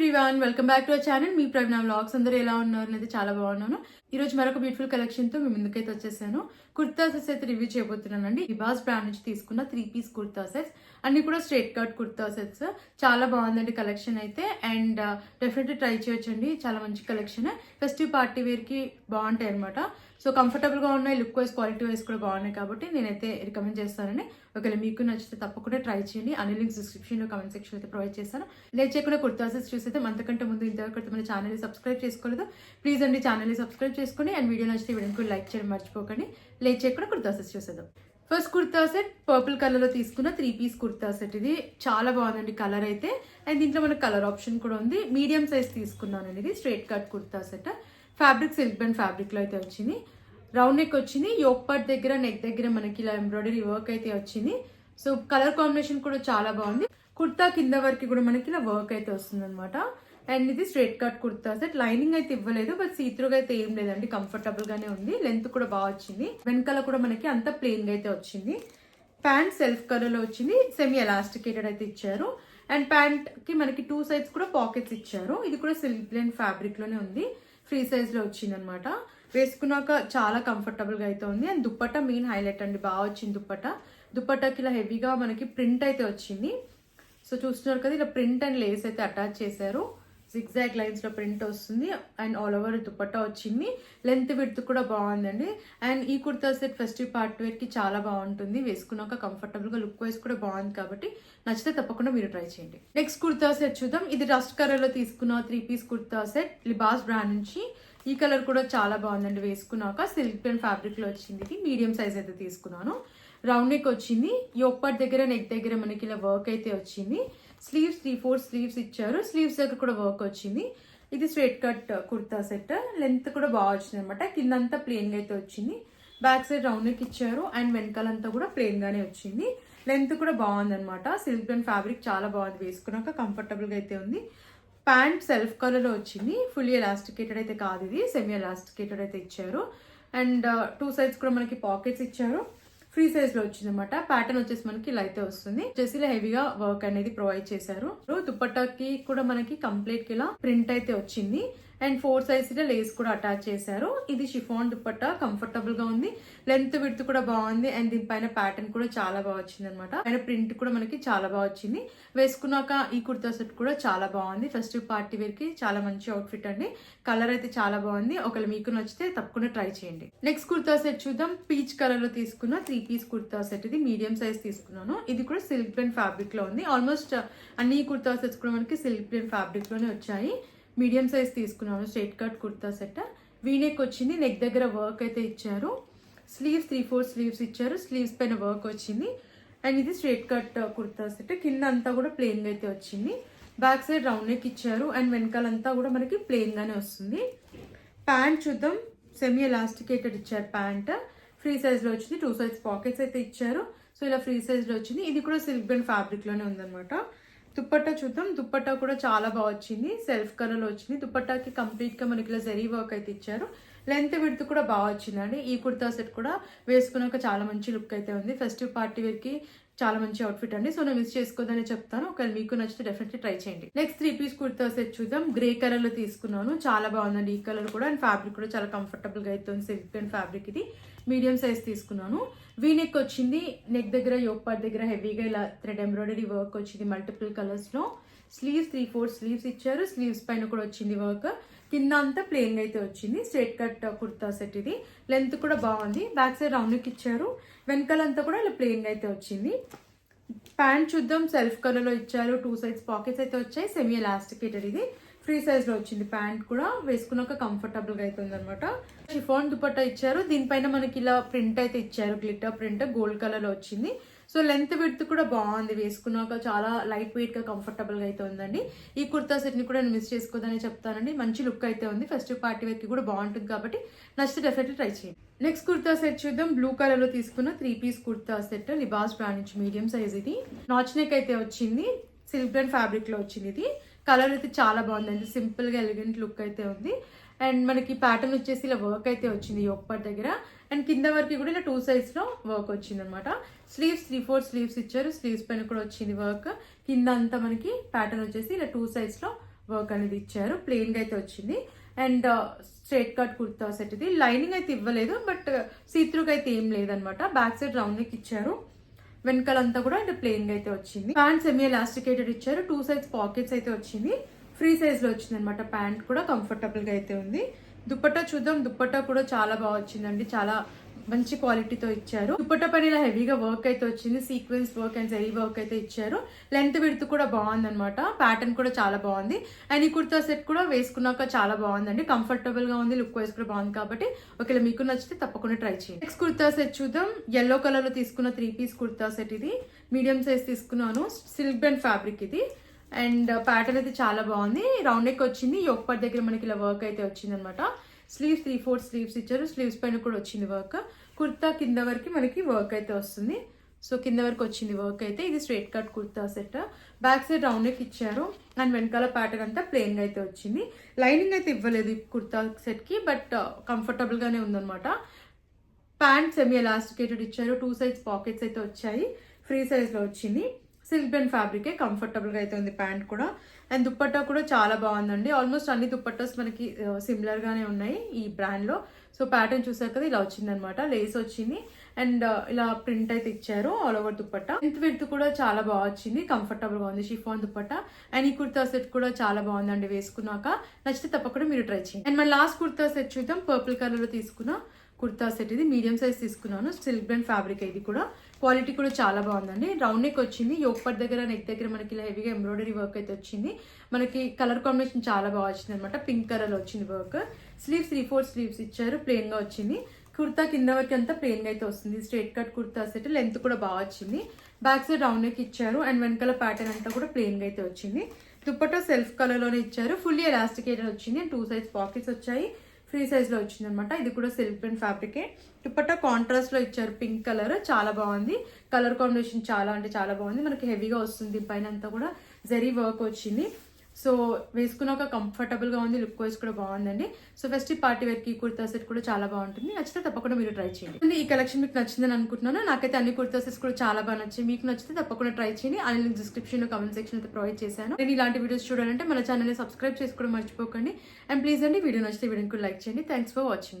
Everyone, welcome back to our channel. మీ Pragna vlogs. అందరూ ఎలా ఉన్నారు? అయితే చాలా బాగున్నాను. ఈ రోజు మరొక బ్యూటిఫుల్ కలెక్షన్ తో మీ ముందుకైతే వచ్చేసాను. కుర్తా సెట్స్ అయితే రివ్యూ చేయబోతున్నానండి. లిబాస్ బ్రాండ్ నుంచి తీసుకున్న 3-piece కుర్తా సెట్స్ అన్ని కూడా స్ట్రైట్ కట్ కుర్తా సెట్స్. చాలా బాగుందండి కలెక్షన్ అయితే. అండ్ డెఫినెట్లీ ట్రై చేయొచ్చండి. చాలా మంచి కలెక్షన్. ఫెస్టివ్ పార్టీ వేర్ కి బాగుంటాయి అనమాట. సో కంఫర్టబుల్ గా ఉన్నాయి, లుక్ వైజ్ క్వాలిటీ వైజ్ కూడా బాగున్నాయి కాబట్టి నేనైతే రికమెండ్ చేస్తానండి. ఒకవేళ మీకు నచ్చితే తప్పకుండా ట్రై చేయండి. అన్ని లింక్స్ డిస్క్రిప్షన్ లో కమెంట్ సెక్షన్ అయితే ప్రొవైడ్ చేస్తాను. నేను చేయకుండా కుర్తా సెట్స్ చూస్తే అంతకంటే ముందు ఇంతవరకు మన ఛానల్ సబ్స్క్రైబ్ చేసుకోలేదు, ప్లీజ్ అండి ఛానల్ సబ్స్క్రైబ్ చేసుకోండి. అండ్ వీడియో నచ్చితే వీడియోకి లైక్ చేయడం మర్చిపోకండి. లేట్ చేయకుండా కుర్తా సెట్స్ చూసేద్దాం. First kurta set purple colour లో తీసుకున్న 3-piece కుర్తా సెట్. ఇది చాలా బాగుందండి కలర్ అయితే. అండ్ దీంట్లో మనకు కలర్ ఆప్షన్ కూడా ఉంది. మీడియం సైజ్ తీసుకున్నానండి. ఇది straight cut kurta set. Fabric silk band fabric లో అయితే వచ్చింది. రౌండ్ నెక్ వచ్చింది. యోక్ పార్ట్ దగ్గర నెక్ దగ్గర మనకి ఇలా ఎంబ్రాయిడరీ వర్క్ అయితే వచ్చింది. సో కలర్ కాంబినేషన్ కూడా చాలా బాగుంది. కుర్తా కింద వరకు కూడా మనకి ఇలా వర్క్ అయితే వస్తుంది అనమాట. అండ్ ఇది straight cut kurta set. Lining అయితే ఇవ్వలేదు, బట్ సీత్రూగా అయితే ఏం లేదండి, కంఫర్టబుల్ గానే ఉంది. లెంత్ కూడా బాగా వచ్చింది. వెనకాల కూడా మనకి అంత ప్లెయిన్ గా అయితే వచ్చింది. ప్యాంట్ సెల్ఫ్ కలర్ లో వచ్చింది. సెమీ ఎలాస్టికేటెడ్ అయితే ఇచ్చారు. అండ్ ప్యాంట్ కి మనకి 2 sides కూడా పాకెట్స్ ఇచ్చారు. ఇది కూడా సిల్క్ బ్లెండ్ ఫ్యాబ్రిక్ లోనే ఉంది. ఫ్రీ సైజ్ లో వచ్చింది అనమాట. వేసుకున్నాక చాలా కంఫర్టబుల్ గా అయితే ఉంది. అండ్ దుప్పట్టా మెయిన్ హైలైట్ అండి, బాగా వచ్చింది దుప్పట్టా. దుప్పట్టాకి ఇలా హెవీగా మనకి ప్రింట్ అయితే వచ్చింది. సో చూస్తున్నారు కదా, ఇలా ప్రింట్ అండ్ లేస్ అయితే అటాచ్ చేశారు. జిగ్జాగ్ లైన్స్ లో ప్రింట్ వస్తుంది. అండ్ ఆల్ ఓవర్ దుపట్టా వచ్చింది. లెంత్ విడ్త్ కూడా బాగుందండి. అండ్ ఈ kurta set festive part wear కి చాలా బాగుంటుంది. వేసుకున్నాక కంఫర్టబుల్ గా లుక్ వైజ్ కూడా బాగుంది కాబట్టి నచ్చితే తప్పకుండా మీరు ట్రై చేయండి. నెక్స్ట్ కుర్తా సెట్ చూద్దాం. ఇది రస్ట్ కలర్ లో తీసుకున్న 3-piece kurta set Libas brand నుంచి. ఈ కలర్ కూడా చాలా బాగుందండి. వేసుకున్నాక సిల్క్ పెన్ ఫ్యాబ్రిక్ లో వచ్చింది. ఇది మీడియం సైజ్ అయితే తీసుకున్నాను. రౌండ్ నెక్ వచ్చింది. యోక్ పార్ట్ దగ్గర నెక్ దగ్గర మనకి ఇలా వర్క్ అయితే వచ్చింది. స్లీవ్స్ 3-4 స్లీవ్స్ ఇచ్చారు. స్లీవ్స్ దగ్గర కూడా వర్క్ వచ్చింది. ఇది straight cut kurta set. Length కూడా బాగా వచ్చింది అనమాట. కిందంతా ప్లెయిన్ గా అయితే వచ్చింది. బ్యాక్ సైడ్ రౌండ్ నెక్ ఇచ్చారు. అండ్ వెనకాలంతా కూడా ప్లెయిన్ గానే వచ్చింది. లెంత్ కూడా బాగుంది అనమాట. సిల్క్ పెన్ ఫ్యాబ్రిక్ చాలా బాగుంది. వేసుకున్నాక కంఫర్టబుల్ గా అయితే ఉంది. ప్యాంట్ సెల్ఫ్ కలర్ లో వచ్చింది. ఫుల్లీ ఎలాస్టికేటెడ్ అయితే కాదు, ఇది సెమీ ఎలాస్టికేటెడ్ అయితే ఇచ్చారు. అండ్ 2 sides కూడా మనకి పాకెట్స్ ఇచ్చారు. ఫ్రీ సైజ్ లో వచ్చింది అనమాట. ప్యాటర్న్ వచ్చేసి మనకి ఇలా అయితే వస్తుంది. వచ్చేసి ఇలా హెవీగా వర్క్ అనేది ప్రొవైడ్ చేశారు. దుపట్టాకి కూడా మనకి కంప్లీట్ ఇలా ప్రింట్ అయితే వచ్చింది. అండ్ 4 sides లేస్ కూడా అటాచ్ చేశారు. ఇది షిఫాన్ దుపట్టా, కంఫర్టబుల్ గా ఉంది. లెంత్ విడ్త్ కూడా బాగుంది. అండ్ దీనిపైన ప్యాటర్న్ కూడా చాలా బాగా వచ్చింది అనమాట. పైన ప్రింట్ కూడా మనకి చాలా బాగా వచ్చింది. వేసుకున్నాక ఈ కుర్తా సెట్ కూడా చాలా బాగుంది. ఫెస్టివ్ పార్టీ వేర్ కి చాలా మంచి అవుట్ఫిట్ అండి. కలర్ అయితే చాలా బాగుంది. ఒకవేళ మీకు నచ్చితే తప్పకుండా ట్రై చేయండి. నెక్స్ట్ కుర్తా సెట్ చూద్దాం. పీచ్ కలర్ లో తీసుకున్న 3-piece కుర్తా సెట్. ఇది మీడియం సైజ్ తీసుకున్నాను. ఇది కూడా సిల్క్ బ్లెండ్ ఫ్యాబ్రిక్ లో ఉంది. ఆల్మోస్ట్ అన్ని కుర్తా సెట్స్ కూడా మనకి సిల్క్ బ్లెండ్ ఫ్యాబ్రిక్ లోనే వచ్చాయి. మీడియం సైజ్ తీసుకున్నాను. Straight cut kurta set. V-neck వచ్చింది. నెక్ దగ్గర వర్క్ అయితే ఇచ్చారు. స్లీవ్స్ 3-4 స్లీవ్స్ ఇచ్చారు. స్లీవ్స్ పైన వర్క్ వచ్చింది. అండ్ ఇది స్ట్రైట్ కట్ కుర్తా సెట్. కింద అంతా కూడా ప్లెయిన్ గా అయితే వచ్చింది. బ్యాక్ సైడ్ రౌండ్ నెక్ ఇచ్చారు. అండ్ వెనకాలంతా కూడా మనకి ప్లెయిన్ గానే వస్తుంది. ప్యాంట్ చూద్దాం. సెమీ ఎలాస్టికేటెడ్ ఇచ్చారు ప్యాంట్. ఫ్రీ సైజ్ లో వచ్చింది. 2 sides పాకెట్స్ అయితే ఇచ్చారు. సో ఇలా ఫ్రీ సైజ్ లో వచ్చింది. ఇది కూడా సిల్క్ బ్యాండ్ ఫ్యాబ్రిక్ లోనే ఉందన్నమాట. దుపట్టా చూద్దాం. దుపట్టా కూడా చాలా బాగా వచ్చింది. సెల్ఫ్ కలర్ లో వచ్చింది. దుపట్టాకి కంప్లీట్ గా మనకి ఇలా జరీ వర్క్ అయితే ఇచ్చారు. లెంత్ విడ్త్ కూడా బాగా వచ్చిందండి. ఈ కుర్తా సెట్ కూడా వేసుకున్నాక చాలా మంచి లుక్ అయితే ఉంది. ఫెస్టివ్ పార్టీ వేర్ కి చాలా మంచి అవుట్ఫిట్ అండి. సో నేను మిస్ చేసుకోదని చెప్తాను. ఒకవేళ మీకు నచ్చితే డెఫినెట్లీ ట్రై చేయండి. నెక్స్ట్ 3-piece కుర్తా సెట్ చూద్దాం. గ్రే కలర్ లో తీసుకున్నాను. చాలా బాగుందండి ఈ కలర్ కూడా. అండ్ ఫ్యాబ్రిక్ కూడా చాలా కంఫర్టబుల్ గా అయితే ఉంది. Silk and fabric. ఇది మీడియం సైజ్ తీసుకున్నాను. వీనెక్ వచ్చింది. నెక్ దగ్గర యోక్ పార్ట్ దగ్గర హెవీగా ఇలా థ్రెడ్ ఎంబ్రాయిడరీ వర్క్ వచ్చింది మల్టిపుల్ కలర్స్ లో. స్లీవ్స్ 3-4 స్లీవ్స్ ఇచ్చారు. స్లీవ్స్ పైన కూడా వచ్చింది వర్క్. కింద అంతా ప్లెయిన్ గా అయితే వచ్చింది. Straight cut kurta set. ఇది లెంత్ కూడా బాగుంది. బ్యాక్ సైడ్ రౌండ్ నెక్ ఇచ్చారు. వెనకాలంతా కూడా ఇలా ప్లెయిన్ గా అయితే వచ్చింది. ప్యాంట్ చూద్దాం. సెల్ఫ్ కలర్ లో ఇచ్చారు. 2 sides పాకెట్స్ అయితే వచ్చాయి. Semi elasticated. ఇది ఫ్రీ సైజ్ లో వచ్చింది. ప్యాంట్ కూడా వేసుకున్నాక కంఫర్టబుల్ గా అయితే ఉందన్నమాట. షిఫాన్ దుపట్టా ఇచ్చారు. దీనిపైన మనకి ఇలా ప్రింట్ అయితే ఇచ్చారు. గ్లిటర్ ప్రింట్ గోల్డ్ కలర్ లో వచ్చింది. సో లెంత్ విడ్త్ కూడా బాగుంది. వేసుకున్నాక చాలా లైట్ వెయిట్ గా కంఫర్టబుల్ గా అయితే ఉందండి. ఈ కుర్తా సెట్ ని కూడా నేను మిస్ చేసుకోదని చెప్తానండి. మంచి లుక్ అయితే ఉంది. ఫెస్టివ్ పార్టీ వేర్ కి కూడా బాగుంటుంది కాబట్టి నచ్చితే డెఫినెట్లీ ట్రై చేయండి. నెక్స్ట్ కుర్తా సెట్ చూద్దాం. బ్లూ కలర్ లో తీసుకున్న 3-piece kurta set. Libas brand నుంచి మీడియం సైజ్. ఇది నాచ్ నెక్ అయితే వచ్చింది. సిల్క్ బ్రాండ్ ఫ్యాబ్రిక్ లో వచ్చింది. ఇది కలర్ అయితే చాలా బాగుందండి. సింపుల్ గా ఎలిగెంట్ లుక్ అయితే ఉంది. అండ్ మనకి ప్యాటర్న్ వచ్చేసి ఇలా వర్క్ అయితే వచ్చింది యోక్ పార్ట్ దగ్గర. అండ్ కింద వరకు కూడా ఇలా 2 sides లో వర్క్ వచ్చింది అనమాట. స్లీవ్స్ 3-4 స్లీవ్స్ ఇచ్చారు. స్లీవ్స్ పైన కూడా వచ్చింది వర్క్. కింద అంతా మనకి ప్యాటర్న్ వచ్చేసి ఇలా 2 sides లో వర్క్ అనేది ఇచ్చారు. ప్లెయిన్ గా అయితే వచ్చింది. And straight cut kurta set ఇది. లైనింగ్ అయితే ఇవ్వలేదు, బట్ సీత్రూకి అయితే ఏం లేదనమాట. బ్యాక్ సైడ్ రౌండ్ నెక్ ఇచ్చారు. వెనకాలంతా కూడా అంటే ప్లెయిన్ గా అయితే వచ్చింది. ప్యాంట్ సెమీ ఎలాస్టికేటెడ్ ఇచ్చారు. 2 సైడ్స్ పాకెట్స్ అయితే వచ్చింది. ఫ్రీ సైజ్ లో వచ్చింది అనమాట. ప్యాంట్ కూడా కంఫర్టబుల్ గా అయితే ఉంది. దుపట్టా చూద్దాం. దుపట్టా కూడా చాలా బాగా వచ్చిందండి. చాలా మంచి క్వాలిటీతో ఇచ్చారు. దుపట్టా పైన ఇలా హెవీగా వర్క్ అయితే వచ్చింది. Sequence work and zari work అయితే ఇచ్చారు. లెంత్ విడ్త్ కూడా బాగుంది అనమాట. ప్యాటర్న్ కూడా చాలా బాగుంది. అండ్ ఈ కుర్తా సెట్ కూడా వేసుకున్నాక చాలా బాగుందండి. కంఫర్టబుల్ గా ఉంది. లుక్ వైజ్ కూడా బాగుంది. కాబట్టి ఒకవేళ మీకు నచ్చితే తప్పకుండా ట్రై చేయండి. నెక్స్ట్ కుర్తా సెట్ చూద్దాం. ఎల్లో కలర్ లో తీసుకున్న 3 పీస్ కుర్తా సెట్ ఇది. మీడియం సైజ్ తీసుకున్నాను. సిల్క్ బ్యాండ్ ఫ్యాబ్రిక్ ఇది. అండ్ ప్యాటర్న్ అయితే చాలా బాగుంది. రౌండ్ నెక్ వచ్చింది. యోక్ పార్ట్ దగ్గర మనకి ఇలా వర్క్ అయితే వచ్చింది అనమాట. స్లీవ్స్ 3/4 స్లీవ్స్ ఇచ్చారు. స్లీవ్స్ పైన కూడా వచ్చింది వర్క్. కుర్తా కింద వరకు మనకి వర్క్ అయితే వస్తుంది. సో కింద వరకు వచ్చింది వర్క్ అయితే. ఇది straight cut kurta set. Back side round neck ఇచ్చారు. అండ్ వెనకాల ప్యాటర్న్ అంతా ప్లెయిన్ గా అయితే వచ్చింది. లైనింగ్ అయితే ఇవ్వలేదు ఈ కుర్తా సెట్ కి, బట్ కంఫర్టబుల్ గానే ఉందన్నమాట. ప్యాంట్ సెమీ ఎలాస్టికేటెడ్ ఇచ్చారు. 2 సైడ్స్ పాకెట్స్ అయితే వచ్చాయి. ఫ్రీ సైజ్ లో వచ్చింది. సిల్క్ బ్యాండ్ ఫ్యాబ్రిక్ కంఫర్టబుల్ గా అయితే ఉంది. ప్యాంట్ కూడా. అండ్ దుపట్టా కూడా చాలా బాగుందండి. ఆల్మోస్ట్ అన్ని దుపట్టాస్ మనకి సిమిలర్ గానే ఉన్నాయి ఈ బ్రాండ్ లో. సో ప్యాటర్న్ చూసారు కదా, ఇలా వచ్చింది అనమాట. లేస్ వచ్చింది. అండ్ ఇలా ప్రింట్ అయితే ఇచ్చారు all over dupatta. Length width కూడా చాలా బాగా వచ్చింది. కంఫర్టబుల్ గా ఉంది. షిఫాన్ దుపట్టా. అండ్ ఈ కుర్తా సెట్ కూడా చాలా బాగుందండి వేసుకున్నాక. నచ్చితే తప్పకుండా మీరు ట్రై చేయండి. అండ్ మన లాస్ట్ కుర్తా సెట్ చూద్దాం. పర్పుల్ కలర్ లో తీసుకున్న కుర్తా సెట్ ఇది. మీడియం సైజ్ తీసుకున్నాను. సిల్క్ బ్యాండ్ ఫ్యాబ్రిక్ ఇది కూడా. క్వాలిటీ కూడా చాలా బాగుందండి. రౌండ్ నెక్ వచ్చింది. యోక్ పార్ట్ దగ్గర నెక్ దగ్గర మనకి ఇలా హెవీగా ఎంబ్రాయిడరీ వర్క్ అయితే వచ్చింది. మనకి కలర్ కాంబినేషన్ చాలా బాగా వచ్చింది అనమాట. పింక్ కలర్ లో వచ్చింది వర్క్. స్లీవ్స్ 3/4 స్లీవ్స్ ఇచ్చారు. ప్లెయిన్ గా వచ్చింది. కుర్తా కింద వరకు అంతా ప్లెయిన్ గా అయితే వస్తుంది. Straight cut kurta set. Length కూడా బాగా వచ్చింది. బ్యాక్ సైడ్ రౌండ్ నెక్ ఇచ్చారు. అండ్ వెనకాల ప్యాటర్న్ అంతా కూడా ప్లెయిన్ గా అయితే వచ్చింది. దుపట్టా సెల్ఫ్ కలర్ లోనే ఇచ్చారు. ఫుల్లీ ఎలాస్టికేటెడ్ వచ్చింది. అండ్ 2 సైడ్స్ పాకెట్స్ వచ్చాయి. ఫ్రీ సైజ్ లో వచ్చింది అనమాట. ఇది కూడా సిల్క్ ప్రింట్ ఫ్యాబ్రికే. దుపట్టా కాంట్రాస్ట్ లో ఇచ్చారు. పింక్ కలర్ చాలా బాగుంది. కలర్ కాంబినేషన్ చాలా అంటే చాలా బాగుంది. మనకి హెవీగా వస్తుంది. పైన అంతా కూడా జరీ వర్క్ వచ్చింది. సో వేసుకున్నాక కంఫర్టబుల్ గా ఉంది. లుక్ వైజ్ కూడా బాగుందండి. సో ఫెస్టివ్ పార్టీ వేర్ కి కుర్తా సెట్ కూడా చాలా బాగుంటుంది. నచ్చితే తప్పకుండా మీరు ట్రై చేయండి. ఈ కలెక్షన్ మీకు నచ్చిందని అనుకుంటున్నాను. నాకైతే అన్ని కుర్తా సెట్స్ కూడా చాలా బాగా నచ్చాయి. మీకు నచ్చితే తప్పకుండా ట్రై చేయండి. అన్ని లింక్ డిస్క్రిప్షన్ లో కమెంట్ సెక్షన్ అయితే ప్రొవైడ్ చేశాను. నేను ఇలాంటి వీడియోస్ చూడాలంటే మన ఛానల్ ని సబ్స్క్రైబ్ చేసుకోవడం మర్చిపోకండి. అండ్ ప్లీజ్ అండి వీడియో నచ్చితే వీడియోకి లైక్ చేయండి. Thanks for watching.